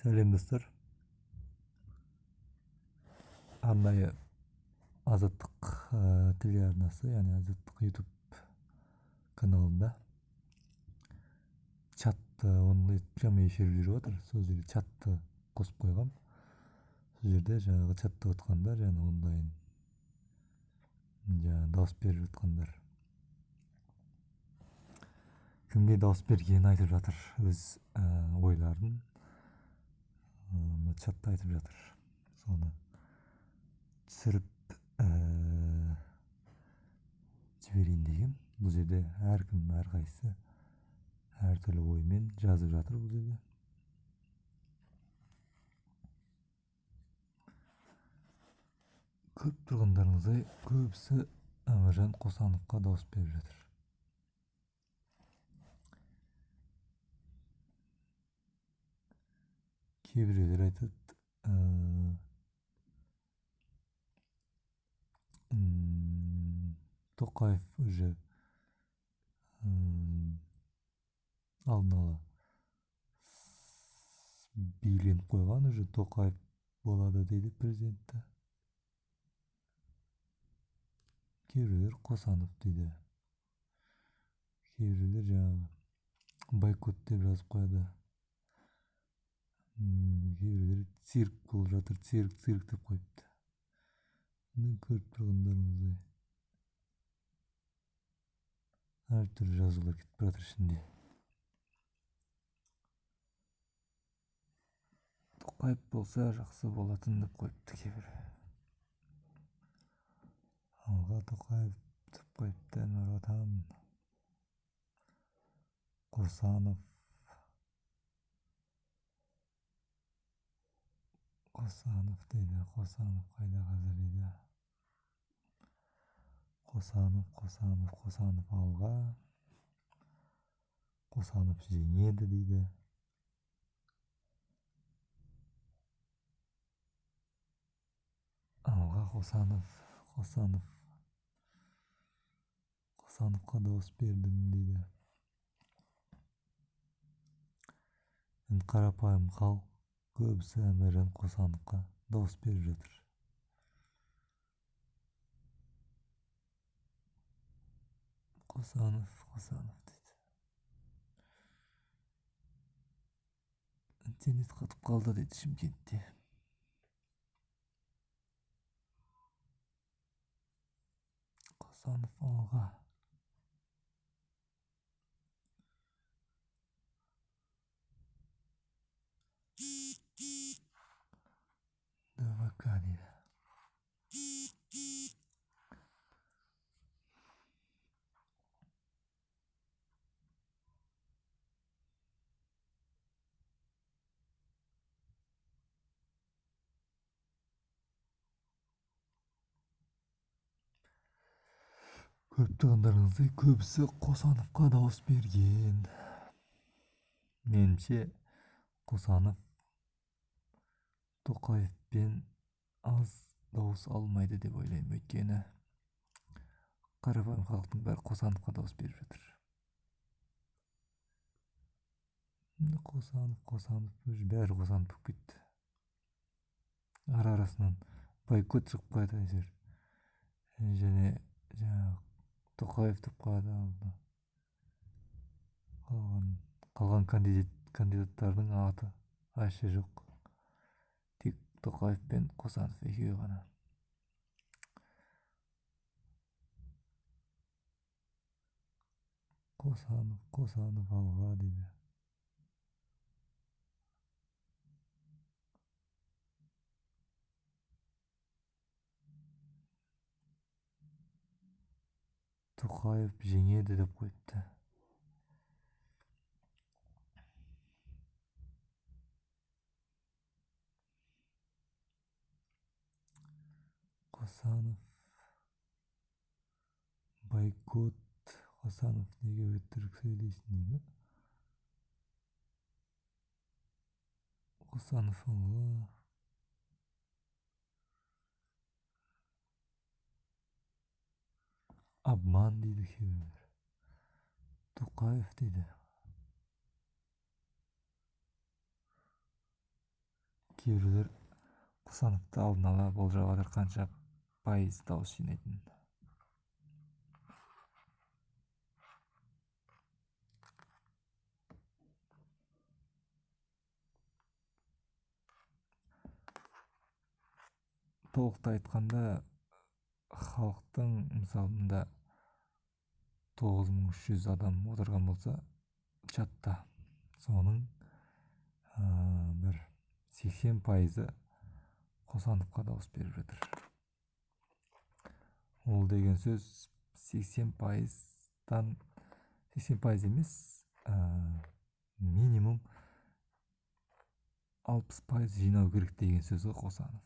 Сәлем достар. Арнайы Азаттық телеарнасы, яғни Азаттық YouTube каналында чатты онлайн прямой эфир жүріп жатыр. Сол жерде чатты қосып қойғам. Сол жерде жаңағы чатты отқандар, жаңа онлайн дауыс беріп жатқандар. Кімге дауыс бергенін айтып жатыр, өз ойларын чатта айтып жатыр. Соны түсіріп жіберейін деген. Бұл жерде әркім әрқайсысы әртүрлі оймен жазып жатыр бұл жерде. Көріп тұрғандарыңыздай көбісі Әміржан Қосановқа дауыс беріп жатыр. Кейбіреулер айтады, Тоқаев уже алдын ала белгіленіп қойған, уже Тоқаев болады дейді президентті. Кейбіреулер Қосанов дейді. Кейбіреулер жаңағы бойкот деп жазып қояды. Кейбіреулер цирк болып жатыр, цирк деп қойыпты. Көріп тұрғандарыңыздай әртүрлі жазулар кетіп жатыр ішінде. Тоқаев болса жақсы болатын деп қойыпты кейбір. Алға Тоқаев деп қойыпты. Нұр Отан, Қосанов дейді. Қосанов қайда қазір дейді. Қосанов алға. Қосанов жеңеді дейді. Алға Қосановқа дауыс бердім дейді. Қарапайым халық көбісі Әміржан Қосановқа дауыс беріп жатыр. Қосанов дейді. Интернет қатып қалды дейді Шымкентте. Қосанов алға. ДВК дейді. Көріп тұрғандарыңыздай көбісі Қосановқа дауыс берген. Меніңше Қосанов Тоқаевпен аз дауыс алмайды деп ойлаймын. Өйткені қарапайым халықтың бәрі Қосановқа дауыс беріп жатыр. Қосанов бәрі Қосанов болып кетті. Арасынан бойкот шығып қойды әйтеуір. Және жаңағы Тоқаев деп қойды. Қалған кандидаттардың аты вообще жоқ. Тек Тоқаев пен Қосанов екеуі ғана. Қосанов алға дейді. Тоқаев жеңеді деп қойыпты. Қосанов бойкот. Қосанов неге өтірік сөйлейсің дейді. Қосанов алға. Обман дейді кейбіреулер. Тоқаев дейді. кээ бирөөлөр Косановду алдын ала болжоп атыр канча пайыз табыш жыйнайтынын. Толуктай айтканда халктын мисалы мында 9300 адам отурган болсо чатта, сонун бир 80% Косановго добус берип жатыр. Ол деген сөз 80%дан 80% эмес, минимум 60% жыйнау керек деген сөз го Косанов.